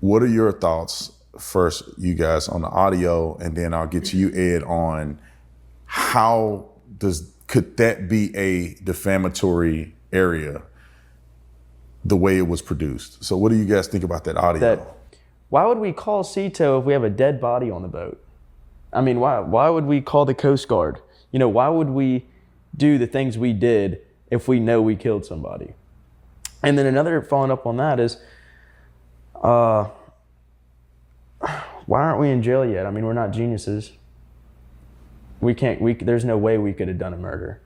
What are your thoughts first, you guys, on the audio, and then I'll get to you, Ed, on how could that be a defamatory area the way it was produced? So what do you guys think about that audio? That why would we call CETO if we have a dead body on the boat? I mean, why would we call the Coast Guard? You know, why would we do the things we did if we know we killed somebody? And then another following up on that is, why aren't we in jail yet? I mean, we're not geniuses. There's no way we could have done a murder.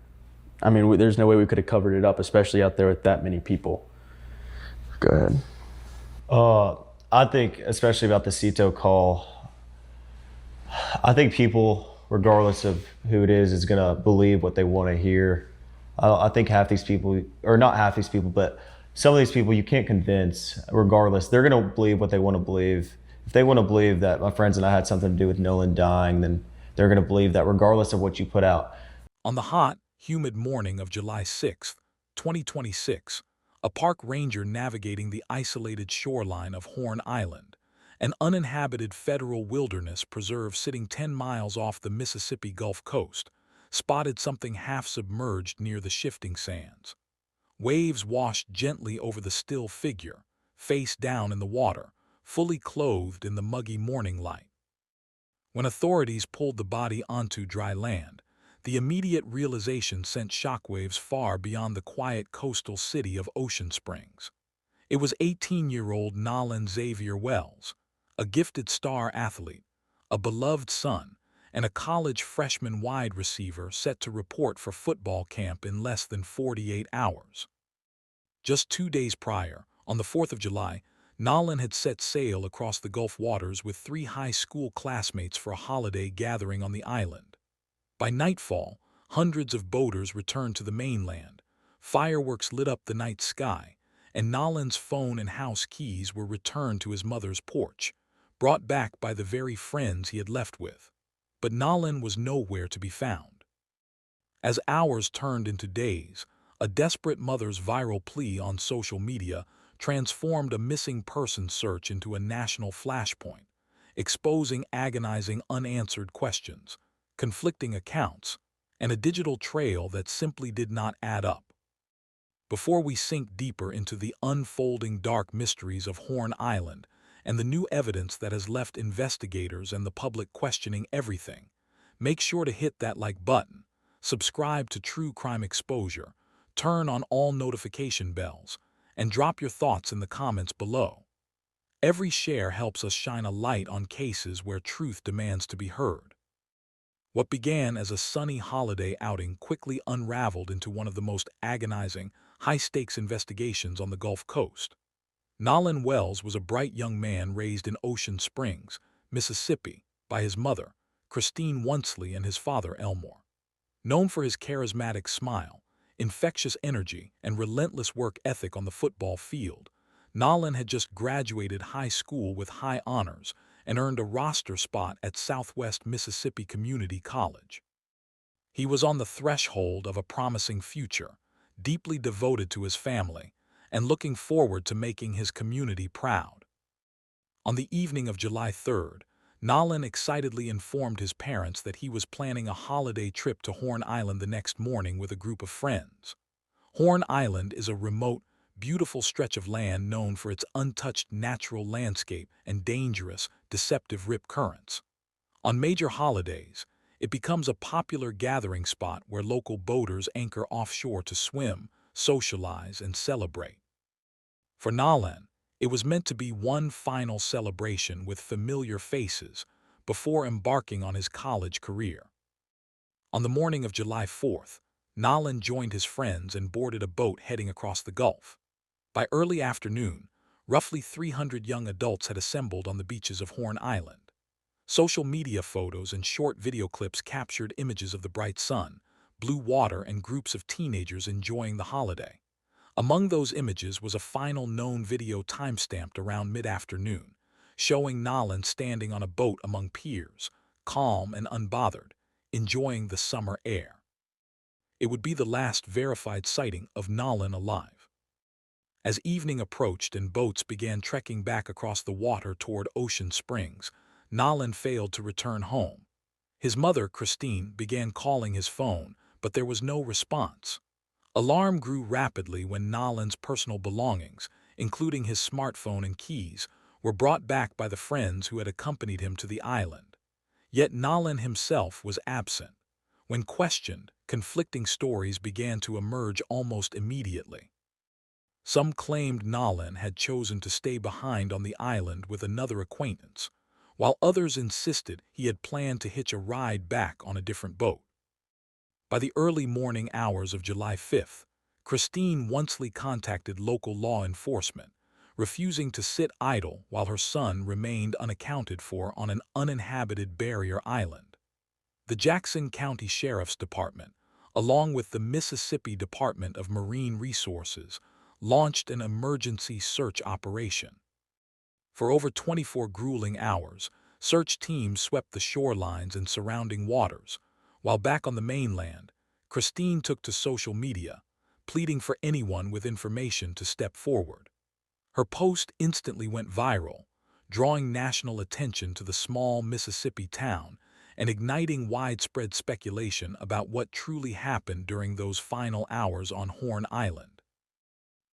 I mean, there's no way we could have covered it up, especially out there with that many people. Go ahead. I think, especially about the CETO call, I think people, regardless of who it is going to believe what they want to hear. I think half these people, or not half these people, but some of these people you can't convince, regardless. They're going to believe what they want to believe. If they want to believe that my friends and I had something to do with Nolan dying, then they're going to believe that regardless of what you put out. On the hot, humid morning of July 6, 2026, a park ranger navigating the isolated shoreline of Horn Island, an uninhabited federal wilderness preserve sitting 10 miles off the Mississippi Gulf Coast, spotted something half-submerged near the shifting sands. Waves washed gently over the still figure, face down in the water, fully clothed in the muggy morning light. When authorities pulled the body onto dry land, the immediate realization sent shockwaves far beyond the quiet coastal city of Ocean Springs. It was 18-year-old Nolan Wells, a gifted star athlete, a beloved son, and a college freshman wide receiver set to report for football camp in less than 48 hours. Just 2 days prior, on the 4th of July, Nolan had set sail across the Gulf waters with 3 high school classmates for a holiday gathering on the island. By nightfall, hundreds of boaters returned to the mainland, fireworks lit up the night sky, and Nolan's phone and house keys were returned to his mother's porch, brought back by the very friends he had left with. But Nolan was nowhere to be found. As hours turned into days, a desperate mother's viral plea on social media transformed a missing person search into a national flashpoint, exposing agonizing unanswered questions, conflicting accounts, and a digital trail that simply did not add up. Before we sink deeper into the unfolding dark mysteries of Horn Island and the new evidence that has left investigators and the public questioning everything, make sure to hit that like button, subscribe to True Crime Exposure, turn on all notification bells, and drop your thoughts in the comments below. Every share helps us shine a light on cases where truth demands to be heard. What began as a sunny holiday outing quickly unraveled into one of the most agonizing, high-stakes investigations on the Gulf Coast. Nolan Wells was a bright young man raised in Ocean Springs, Mississippi, by his mother, Christine Wonsley, and his father, Elmore. Known for his charismatic smile, infectious energy, and relentless work ethic on the football field, Nolan had just graduated high school with high honors and earned a roster spot at Southwest Mississippi Community College. He was on the threshold of a promising future, deeply devoted to his family, and looking forward to making his community proud. On the evening of July 3rd, Nolan excitedly informed his parents that he was planning a holiday trip to Horn Island the next morning with a group of friends. Horn Island is a remote, beautiful stretch of land known for its untouched natural landscape and dangerous, deceptive rip currents. On major holidays, it becomes a popular gathering spot where local boaters anchor offshore to swim, socialize, and celebrate. For Nolan, it was meant to be one final celebration with familiar faces before embarking on his college career. On the morning of July 4th, Nolan joined his friends and boarded a boat heading across the Gulf. By early afternoon, roughly 300 young adults had assembled on the beaches of Horn Island. Social media photos and short video clips captured images of the bright sun, blue water, and groups of teenagers enjoying the holiday. Among those images was a final known video timestamped around mid-afternoon, showing Nolan standing on a boat among peers, calm and unbothered, enjoying the summer air. It would be the last verified sighting of Nolan alive. As evening approached and boats began trekking back across the water toward Ocean Springs, Nolan failed to return home. His mother, Christine, began calling his phone, but there was no response. Alarm grew rapidly when Nolan's personal belongings, including his smartphone and keys, were brought back by the friends who had accompanied him to the island. Yet Nolan himself was absent. When questioned, conflicting stories began to emerge almost immediately. Some claimed Nolan had chosen to stay behind on the island with another acquaintance, while others insisted he had planned to hitch a ride back on a different boat. By the early morning hours of July 5th, Christine once contacted local law enforcement, refusing to sit idle while her son remained unaccounted for on an uninhabited barrier island. The Jackson County Sheriff's Department, along with the Mississippi Department of Marine Resources, launched an emergency search operation. For over 24 grueling hours, search teams swept the shorelines and surrounding waters. While back on the mainland, Christine took to social media, pleading for anyone with information to step forward. Her post instantly went viral, drawing national attention to the small Mississippi town and igniting widespread speculation about what truly happened during those final hours on Horn Island.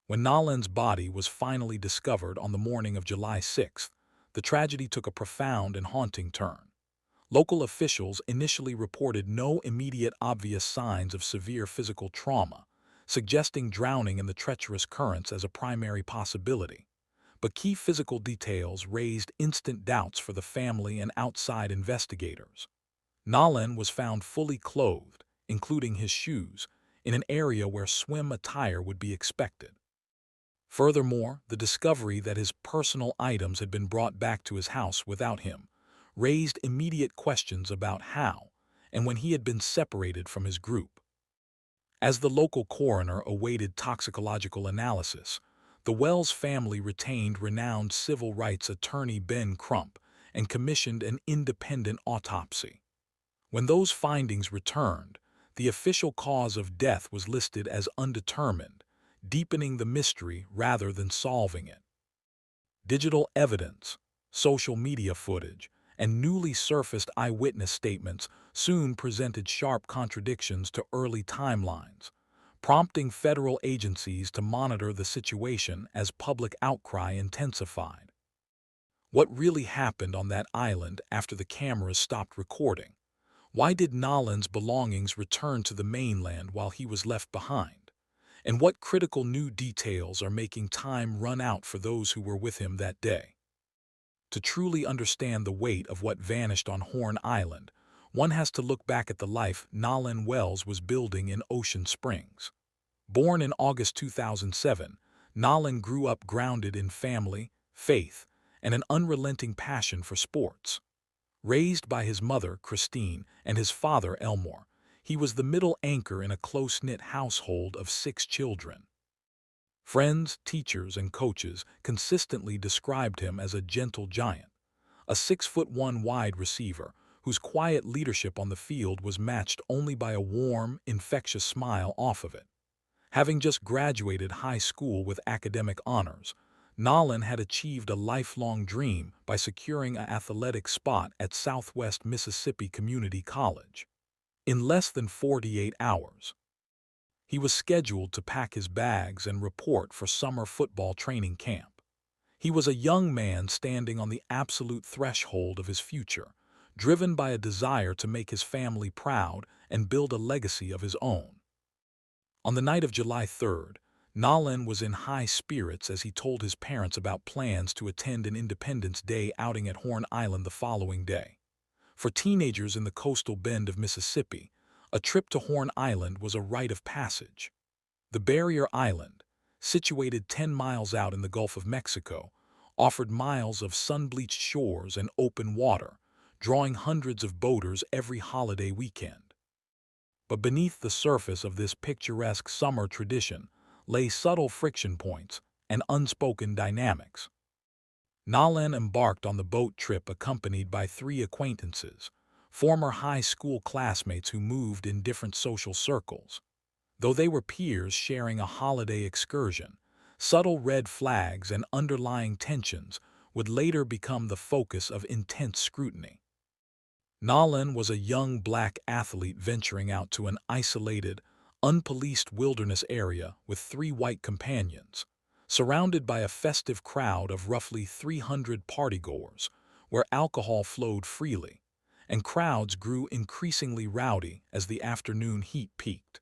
When Nolan's body was finally discovered on the morning of July 6th, the tragedy took a profound and haunting turn. Local officials initially reported no immediate obvious signs of severe physical trauma, suggesting drowning in the treacherous currents as a primary possibility. But key physical details raised instant doubts for the family and outside investigators. Nolan was found fully clothed, including his shoes, in an area where swim attire would be expected. Furthermore, the discovery that his personal items had been brought back to his house without him raised immediate questions about how and when he had been separated from his group. As the local coroner awaited toxicological analysis, the Wells family retained renowned civil rights attorney Ben Crump and commissioned an independent autopsy. When those findings returned, the official cause of death was listed as undetermined, deepening the mystery rather than solving it. Digital evidence, social media footage, and newly surfaced eyewitness statements soon presented sharp contradictions to early timelines, prompting federal agencies to monitor the situation as public outcry intensified. What really happened on that island after the cameras stopped recording? Why did Nolan's belongings return to the mainland while he was left behind? And what critical new details are making time run out for those who were with him that day? To truly understand the weight of what vanished on Horn Island, one has to look back at the life Nolan Wells was building in Ocean Springs. Born in August 2007, Nolan grew up grounded in family, faith, and an unrelenting passion for sports. Raised by his mother, Christine, and his father, Elmore, he was the middle anchor in a close-knit household of 6 children. Friends, teachers, and coaches consistently described him as a gentle giant, a 6'1" wide receiver whose quiet leadership on the field was matched only by a warm, infectious smile off of it. Having just graduated high school with academic honors, Nolan had achieved a lifelong dream by securing an athletic spot at Southwest Mississippi Community College. In less than 48 hours, he was scheduled to pack his bags and report for summer football training camp. He was a young man standing on the absolute threshold of his future, driven by a desire to make his family proud and build a legacy of his own. On the night of July 3rd, Nolan was in high spirits as he told his parents about plans to attend an Independence Day outing at Horn Island the following day. For teenagers in the coastal bend of Mississippi, a trip to Horn Island was a rite of passage. The barrier island, situated 10 miles out in the Gulf of Mexico, offered miles of sun-bleached shores and open water, drawing hundreds of boaters every holiday weekend. But beneath the surface of this picturesque summer tradition lay subtle friction points and unspoken dynamics. Nolan embarked on the boat trip accompanied by 3 acquaintances, former high school classmates who moved in different social circles. Though they were peers sharing a holiday excursion, subtle red flags and underlying tensions would later become the focus of intense scrutiny. Nolan was a young black athlete venturing out to an isolated, unpoliced wilderness area with 3 white companions, surrounded by a festive crowd of roughly 300 partygoers, where alcohol flowed freely, and crowds grew increasingly rowdy as the afternoon heat peaked.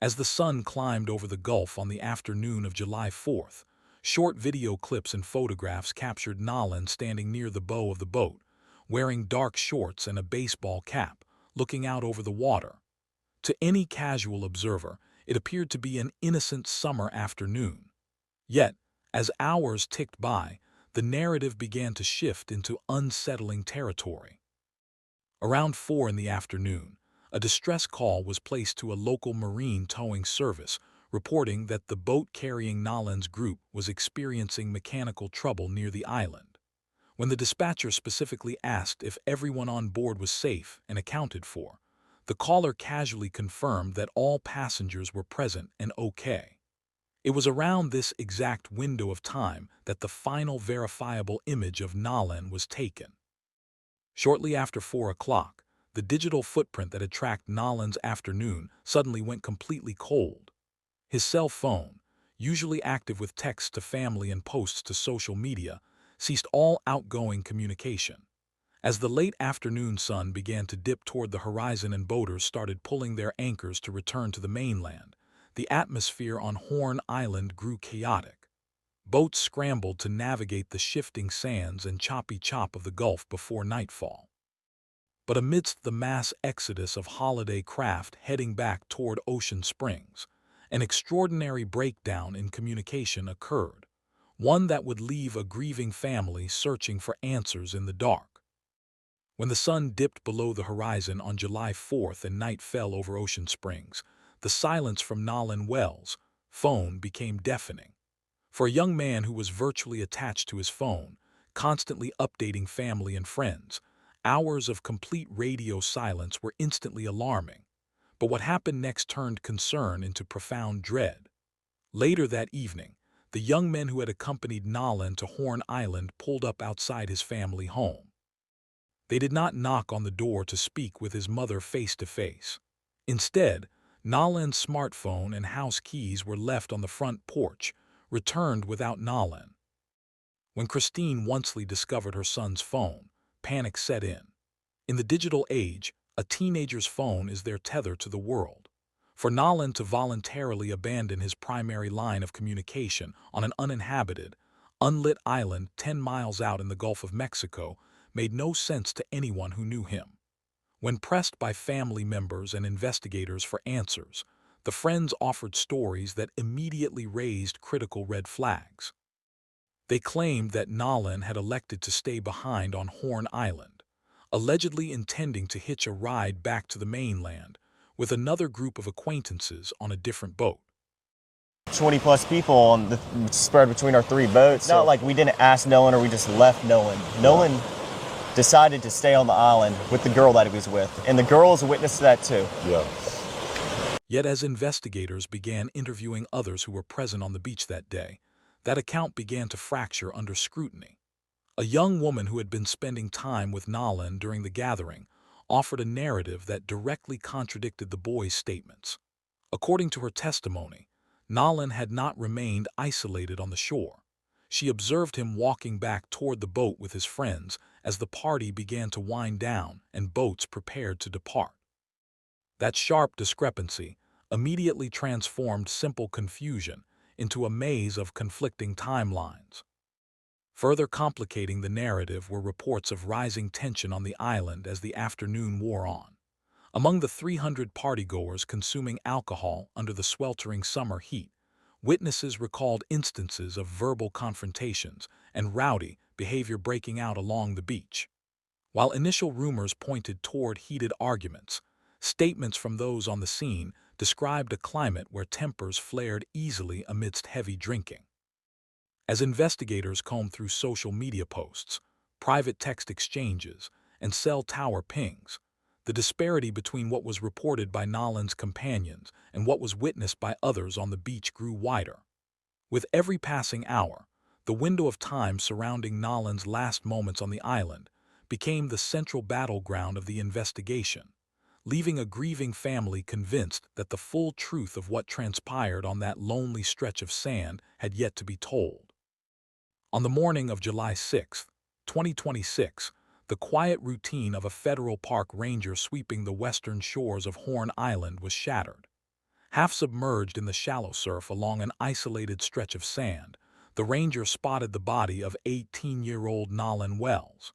As the sun climbed over the Gulf on the afternoon of July 4th, short video clips and photographs captured Nolan standing near the bow of the boat, wearing dark shorts and a baseball cap, looking out over the water. To any casual observer, it appeared to be an innocent summer afternoon. Yet, as hours ticked by, the narrative began to shift into unsettling territory. Around 4 in the afternoon, a distress call was placed to a local marine towing service, reporting that the boat carrying Nolan's group was experiencing mechanical trouble near the island. When the dispatcher specifically asked if everyone on board was safe and accounted for, the caller casually confirmed that all passengers were present and okay. It was around this exact window of time that the final verifiable image of Nolan was taken. Shortly after 4 o'clock, the digital footprint that had tracked Nolan's afternoon suddenly went completely cold. His cell phone, usually active with texts to family and posts to social media, ceased all outgoing communication. As the late afternoon sun began to dip toward the horizon and boaters started pulling their anchors to return to the mainland, the atmosphere on Horn Island grew chaotic. Boats scrambled to navigate the shifting sands and choppy chop of the Gulf before nightfall. But amidst the mass exodus of holiday craft heading back toward Ocean Springs, an extraordinary breakdown in communication occurred, one that would leave a grieving family searching for answers in the dark. When the sun dipped below the horizon on July 4th and night fell over Ocean Springs, the silence from Nolan Wells' phone became deafening. For a young man who was virtually attached to his phone, constantly updating family and friends, hours of complete radio silence were instantly alarming. But what happened next turned concern into profound dread. Later that evening, the young men who had accompanied Nolan to Horn Island pulled up outside his family home. They did not knock on the door to speak with his mother face to face. Instead, Nolan's smartphone and house keys were left on the front porch, returned without Nolan. When Christine Onsley discovered her son's phone, panic set in. In the digital age, a teenager's phone is their tether to the world. For Nolan to voluntarily abandon his primary line of communication on an uninhabited, unlit island 10 miles out in the Gulf of Mexico made no sense to anyone who knew him. When pressed by family members and investigators for answers, the friends offered stories that immediately raised critical red flags. They claimed that Nolan had elected to stay behind on Horn Island, allegedly intending to hitch a ride back to the mainland with another group of acquaintances on a different boat. 20 plus people spread between our 3 boats. It's not like we didn't ask Nolan or we just left Nolan. Nolan decided to stay on the island with the girl that he was with, and the girl is a witness to that too. Yeah. Yet as investigators began interviewing others who were present on the beach that day, that account began to fracture under scrutiny. A young woman who had been spending time with Nolan during the gathering offered a narrative that directly contradicted the boy's statements. According to her testimony, Nolan had not remained isolated on the shore. She observed him walking back toward the boat with his friends as the party began to wind down and boats prepared to depart. That sharp discrepancy immediately transformed simple confusion into a maze of conflicting timelines. Further complicating the narrative were reports of rising tension on the island as the afternoon wore on. Among the 300 partygoers consuming alcohol under the sweltering summer heat, witnesses recalled instances of verbal confrontations and rowdy behavior breaking out along the beach. While initial rumors pointed toward heated arguments, statements from those on the scene described a climate where tempers flared easily amidst heavy drinking. As investigators combed through social media posts, private text exchanges, and cell tower pings, the disparity between what was reported by Nolan's companions and what was witnessed by others on the beach grew wider. With every passing hour, the window of time surrounding Nolan's last moments on the island became the central battleground of the investigation, leaving a grieving family convinced that the full truth of what transpired on that lonely stretch of sand had yet to be told. On the morning of July 6, 2026, the quiet routine of a federal park ranger sweeping the western shores of Horn Island was shattered. Half submerged in the shallow surf along an isolated stretch of sand, the ranger spotted the body of 18-year-old Nolan Wells.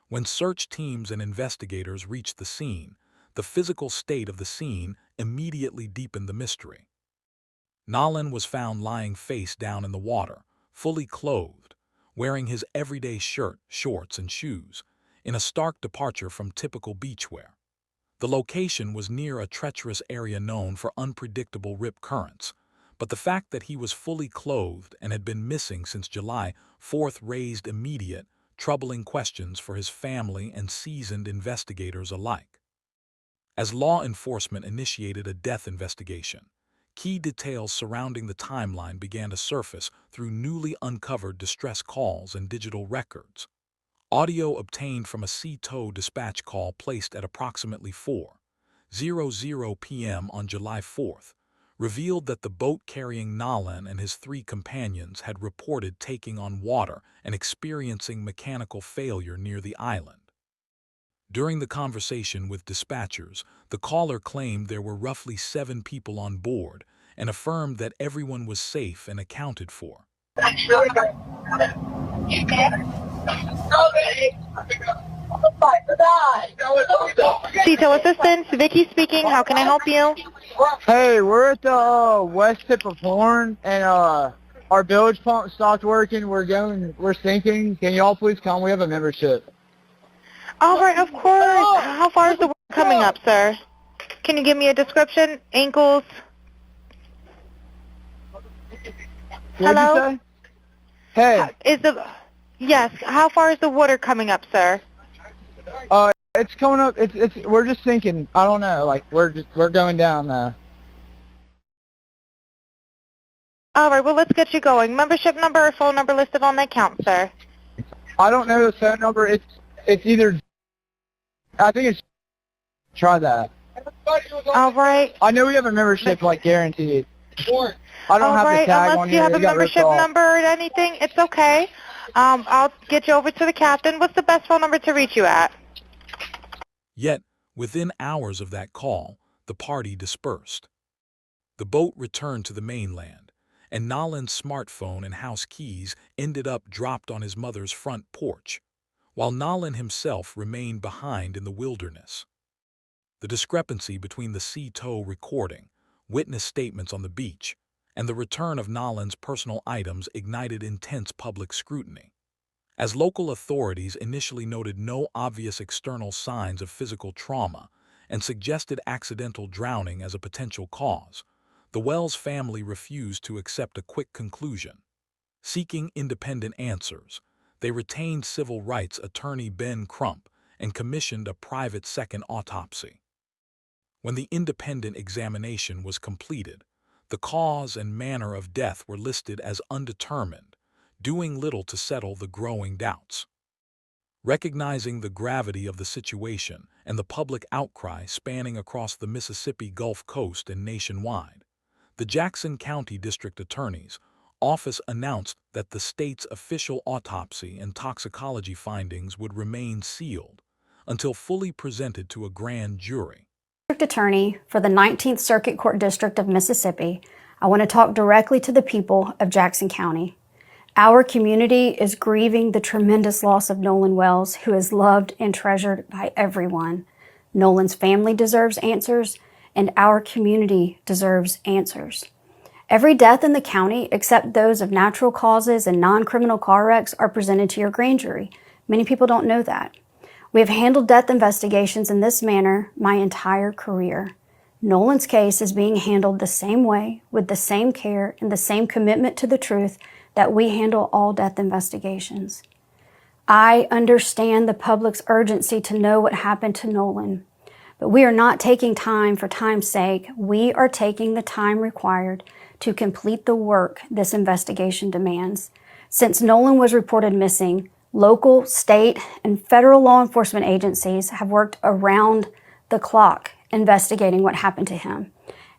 When search teams and investigators reached the scene, the physical state of the scene immediately deepened the mystery. Nolan was found lying face down in the water, fully clothed, wearing his everyday shirt, shorts, and shoes, in a stark departure from typical beachwear. The location was near a treacherous area known for unpredictable rip currents, but the fact that he was fully clothed and had been missing since July 4th raised immediate, troubling questions for his family and seasoned investigators alike. As law enforcement initiated a death investigation, key details surrounding the timeline began to surface through newly uncovered distress calls and digital records. Audio obtained from a Sea Tow dispatch call placed at approximately 4:00 p.m. on July 4th revealed that the boat carrying Nolan and his 3 companions had reported taking on water and experiencing mechanical failure near the island. During the conversation with dispatchers, the caller claimed there were roughly 7 people on board and affirmed that everyone was safe and accounted for. Tito Assistance, Vicky speaking. How can I help you? Hey, we're at the west tip of Horn, and our bilge pump stopped working. We're sinking. Can y'all please come? We have a membership. All right, of course. How far is the work coming up, sir? Can you give me a description? Ankles? What'd you say? Hey, Yes. How far is the water coming up, sir? it's coming up. We're just sinking. I don't know. Like we're going down now. All right. Well, let's get you going. Membership number or phone number listed on the account, sir. I don't know the phone number. It's either. I think it's. Try that. All right. I know we have a membership, like guaranteed. I don't All have the right. tag on Unless here. you have It a got ripped membership off. number or anything, it's okay. I'll get you over to the captain. What's the best phone number to reach you at? Yet, within hours of that call, the party dispersed. The boat returned to the mainland, and Nolan's smartphone and house keys ended up dropped on his mother's front porch, while Nolan himself remained behind in the wilderness. The discrepancy between the Sea Tow recording, witness statements on the beach, and the return of Nolan's personal items ignited intense public scrutiny. As local authorities initially noted no obvious external signs of physical trauma and suggested accidental drowning as a potential cause, the Wells family refused to accept a quick conclusion. Seeking independent answers, they retained civil rights attorney Ben Crump and commissioned a private second autopsy. When the independent examination was completed, the cause and manner of death were listed as undetermined, doing little to settle the growing doubts. Recognizing the gravity of the situation and the public outcry spanning across the Mississippi Gulf Coast and nationwide, the Jackson County District Attorney's Office announced that the state's official autopsy and toxicology findings would remain sealed until fully presented to a grand jury. District Attorney for the 19th Circuit Court District of Mississippi, I want to talk directly to the people of Jackson County. Our community is grieving the tremendous loss of Nolan Wells, who is loved and treasured by everyone. Nolan's family deserves answers, and our community deserves answers. Every death in the county, except those of natural causes and non-criminal car wrecks, are presented to your grand jury. Many people don't know that. We have handled death investigations in this manner my entire career. Nolan's case is being handled the same way, with the same care and the same commitment to the truth that we handle all death investigations. I understand the public's urgency to know what happened to Nolan, but we are not taking time for time's sake. We are taking the time required to complete the work this investigation demands. Since Nolan was reported missing, local, state, and federal law enforcement agencies have worked around the clock investigating what happened to him.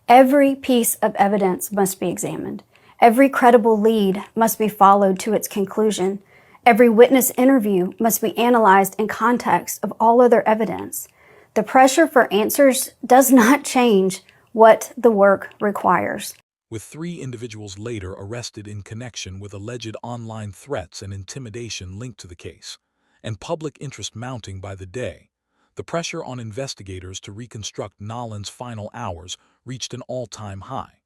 Every piece of evidence must be examined. Every credible lead must be followed to its conclusion. Every witness interview must be analyzed in context of all other evidence. The pressure for answers does not change what the work requires. With 3 individuals later arrested in connection with alleged online threats and intimidation linked to the case, and public interest mounting by the day, the pressure on investigators to reconstruct Nolan's final hours reached an all-time high.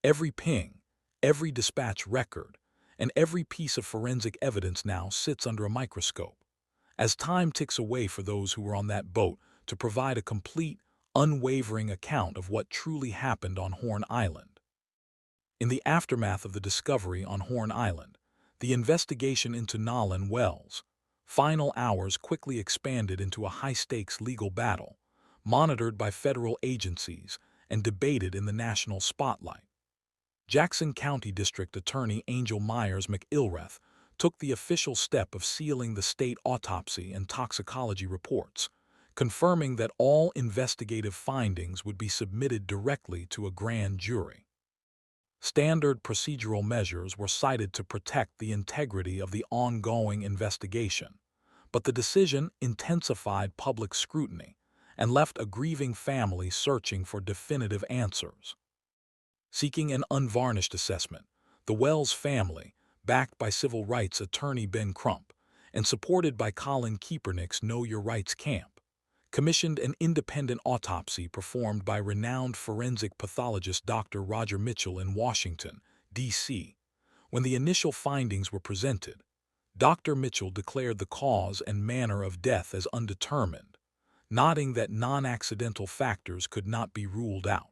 Every ping, every dispatch record, and every piece of forensic evidence now sits under a microscope, as time ticks away for those who were on that boat to provide a complete, unwavering account of what truly happened on Horn Island. In the aftermath of the discovery on Horn Island, the investigation into Nolan Wells' final hours quickly expanded into a high-stakes legal battle, monitored by federal agencies and debated in the national spotlight. Jackson County District Attorney Angel Myers McIlrath took the official step of sealing the state autopsy and toxicology reports, confirming that all investigative findings would be submitted directly to a grand jury. Standard procedural measures were cited to protect the integrity of the ongoing investigation, but the decision intensified public scrutiny and left a grieving family searching for definitive answers. Seeking an unvarnished assessment, the Wells family, backed by civil rights attorney Ben Crump and supported by Colin Kaepernick's Know Your Rights camp, commissioned an independent autopsy performed by renowned forensic pathologist Dr. Roger Mitchell in Washington, D.C. When the initial findings were presented, Dr. Mitchell declared the cause and manner of death as undetermined, noting that non-accidental factors could not be ruled out.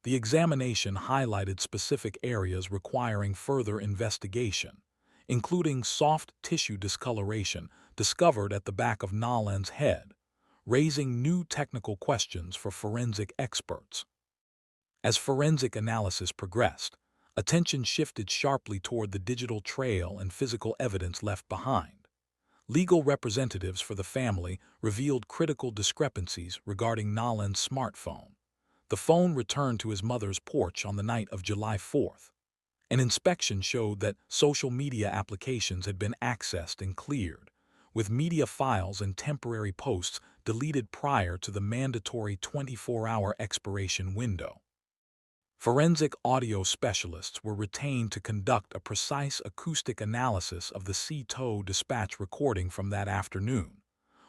The examination highlighted specific areas requiring further investigation, including soft tissue discoloration discovered at the back of Nolan's head, raising new technical questions for forensic experts. As forensic analysis progressed, attention shifted sharply toward the digital trail and physical evidence left behind. Legal representatives for the family revealed critical discrepancies regarding Nolan's smartphone. The phone returned to his mother's porch on the night of July 4th. An inspection showed that social media applications had been accessed and cleared, with media files and temporary posts deleted prior to the mandatory 24-hour expiration window. Forensic audio specialists were retained to conduct a precise acoustic analysis of the CTO dispatch recording from that afternoon,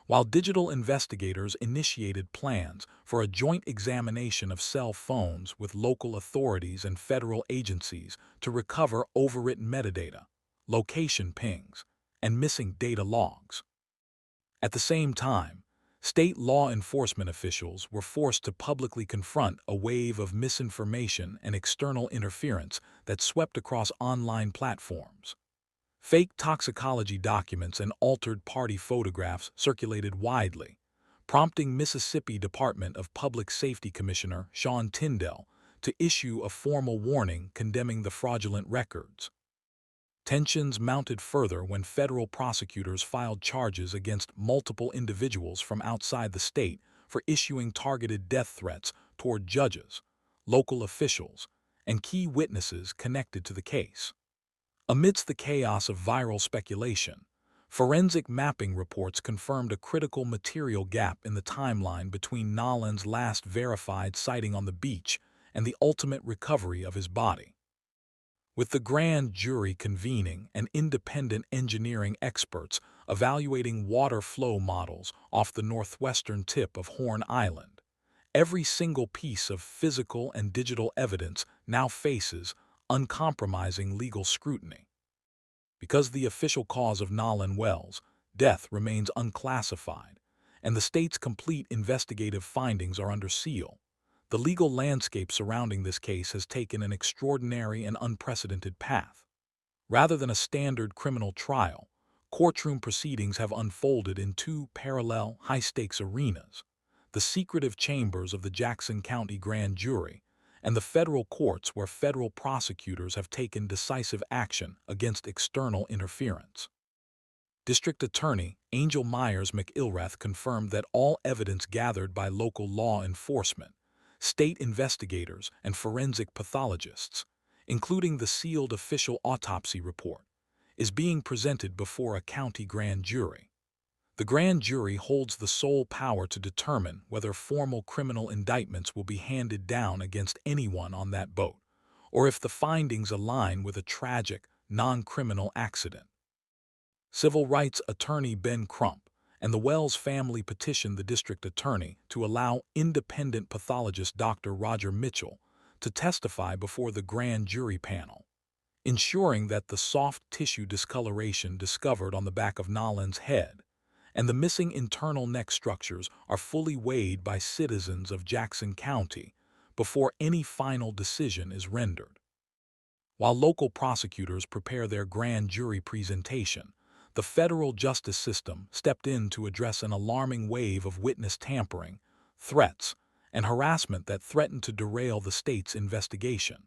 while digital investigators initiated plans for a joint examination of cell phones with local authorities and federal agencies to recover overwritten metadata, location pings, and missing data logs. At the same time, state law enforcement officials were forced to publicly confront a wave of misinformation and external interference that swept across online platforms. Fake toxicology documents and altered party photographs circulated widely, prompting Mississippi Department of Public Safety Commissioner Sean Tyndall to issue a formal warning condemning the fraudulent records. Tensions mounted further when federal prosecutors filed charges against multiple individuals from outside the state for issuing targeted death threats toward judges, local officials, and key witnesses connected to the case. Amidst the chaos of viral speculation, forensic mapping reports confirmed a critical material gap in the timeline between Nolan's last verified sighting on the beach and the ultimate recovery of his body. With the grand jury convening and independent engineering experts evaluating water flow models off the northwestern tip of Horn Island, every single piece of physical and digital evidence now faces uncompromising legal scrutiny. Because the official cause of Nolan Wells' death remains unclassified, and the state's complete investigative findings are under seal, the legal landscape surrounding this case has taken an extraordinary and unprecedented path. Rather than a standard criminal trial, courtroom proceedings have unfolded in 2 parallel, high-stakes arenas: the secretive chambers of the Jackson County Grand Jury and the federal courts where federal prosecutors have taken decisive action against external interference. District Attorney Angel Myers McIlrath confirmed that all evidence gathered by local law enforcement, state investigators, and forensic pathologists, including the sealed official autopsy report, is being presented before a county grand jury. The grand jury holds the sole power to determine whether formal criminal indictments will be handed down against anyone on that boat, or if the findings align with a tragic, non-criminal accident. Civil rights attorney Ben Crump and the Wells family petitioned the district attorney to allow independent pathologist Dr. Roger Mitchell to testify before the grand jury panel, ensuring that the soft tissue discoloration discovered on the back of Nolan's head and the missing internal neck structures are fully weighed by citizens of Jackson County before any final decision is rendered. While local prosecutors prepare their grand jury presentation, the federal justice system stepped in to address an alarming wave of witness tampering, threats, and harassment that threatened to derail the state's investigation.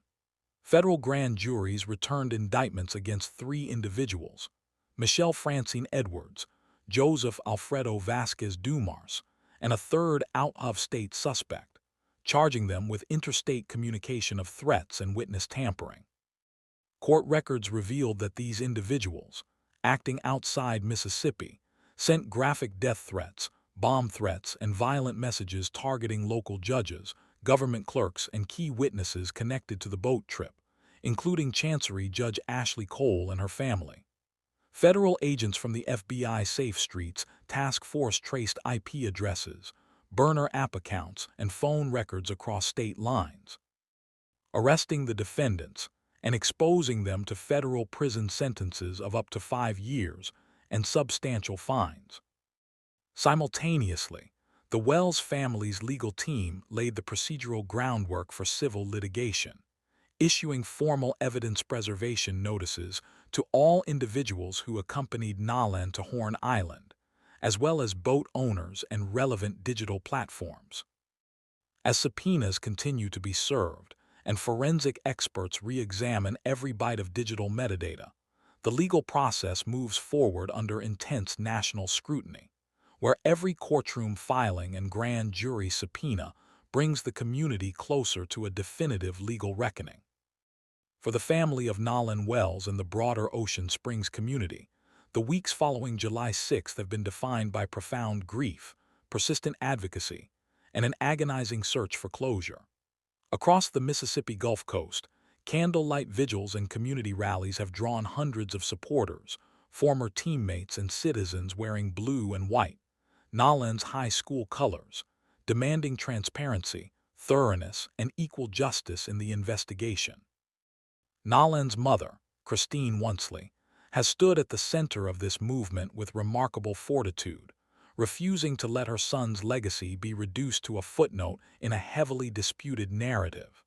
Federal grand juries returned indictments against 3 individuals: Michelle Francine Edwards, Joseph Alfredo Vasquez Dumars, and a third out-of-state suspect, charging them with interstate communication of threats and witness tampering. Court records revealed that these individuals, acting outside Mississippi, sent graphic death threats, bomb threats, and violent messages targeting local judges, government clerks, and key witnesses connected to the boat trip, including Chancery Judge Ashley Cole and her family. Federal agents from the FBI Safe Streets Task Force traced IP addresses, burner app accounts, and phone records across state lines, arresting the defendants and exposing them to federal prison sentences of up to 5 years and substantial fines. Simultaneously, the Wells family's legal team laid the procedural groundwork for civil litigation, issuing formal evidence preservation notices to all individuals who accompanied Nolan to Horn Island, as well as boat owners and relevant digital platforms. As subpoenas continue to be served and forensic experts re-examine every byte of digital metadata, the legal process moves forward under intense national scrutiny, where every courtroom filing and grand jury subpoena brings the community closer to a definitive legal reckoning. For the family of Nolan Wells and the broader Ocean Springs community, the weeks following July 6th have been defined by profound grief, persistent advocacy, and an agonizing search for closure. Across the Mississippi Gulf Coast, candlelight vigils and community rallies have drawn hundreds of supporters, former teammates and citizens wearing blue and white, Nolan's high school colors, demanding transparency, thoroughness, and equal justice in the investigation. Nolan's mother, Christine Wonsley, has stood at the center of this movement with remarkable fortitude, refusing to let her son's legacy be reduced to a footnote in a heavily disputed narrative.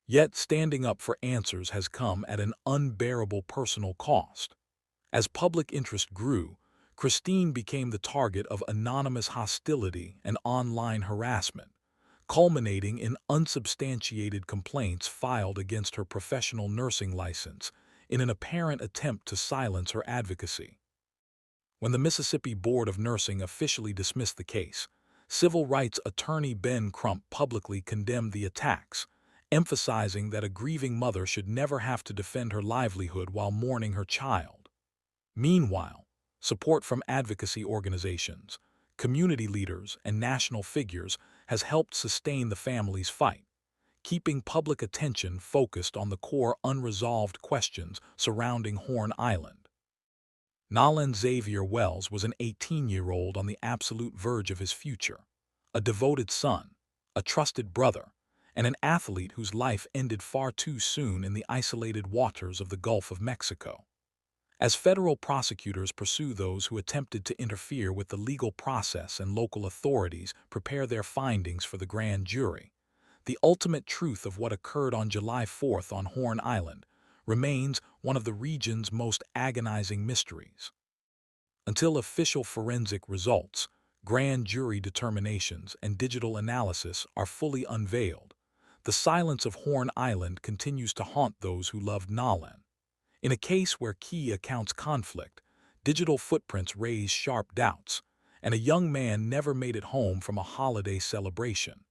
Yet standing up for answers has come at an unbearable personal cost. As public interest grew, Christine became the target of anonymous hostility and online harassment, culminating in unsubstantiated complaints filed against her professional nursing license in an apparent attempt to silence her advocacy. When the Mississippi Board of Nursing officially dismissed the case, civil rights attorney Ben Crump publicly condemned the attacks, emphasizing that a grieving mother should never have to defend her livelihood while mourning her child. Meanwhile, support from advocacy organizations, community leaders, and national figures has helped sustain the family's fight, keeping public attention focused on the core unresolved questions surrounding Horn Island. Nolan Xavier Wells was an 18-year-old on the absolute verge of his future, a devoted son, a trusted brother, and an athlete whose life ended far too soon in the isolated waters of the Gulf of Mexico. As federal prosecutors pursue those who attempted to interfere with the legal process and local authorities prepare their findings for the grand jury, the ultimate truth of what occurred on July 4th on Horn Island remains one of the region's most agonizing mysteries. Until official forensic results, grand jury determinations, and digital analysis are fully unveiled, the silence of Horn Island continues to haunt those who loved Nolan. In a case where key accounts conflict, digital footprints raise sharp doubts, and a young man never made it home from a holiday celebration.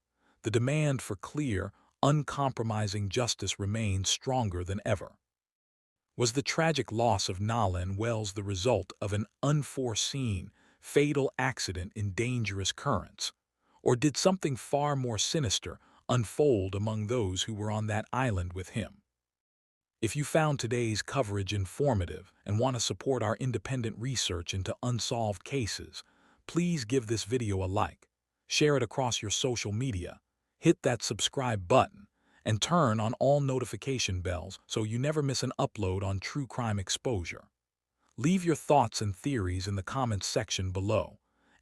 The demand for clear, uncompromising justice remains stronger than ever. Was the tragic loss of Nolan Wells the result of an unforeseen, fatal accident in dangerous currents? Or did something far more sinister unfold among those who were on that island with him? If you found today's coverage informative and want to support our independent research into unsolved cases, please give this video a like, share it across your social media, hit that subscribe button, and turn on all notification bells so you never miss an upload on True Crime Exposure. Leave your thoughts and theories in the comments section below.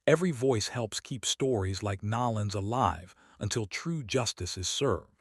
Every voice helps keep stories like Nolan's alive until true justice is served.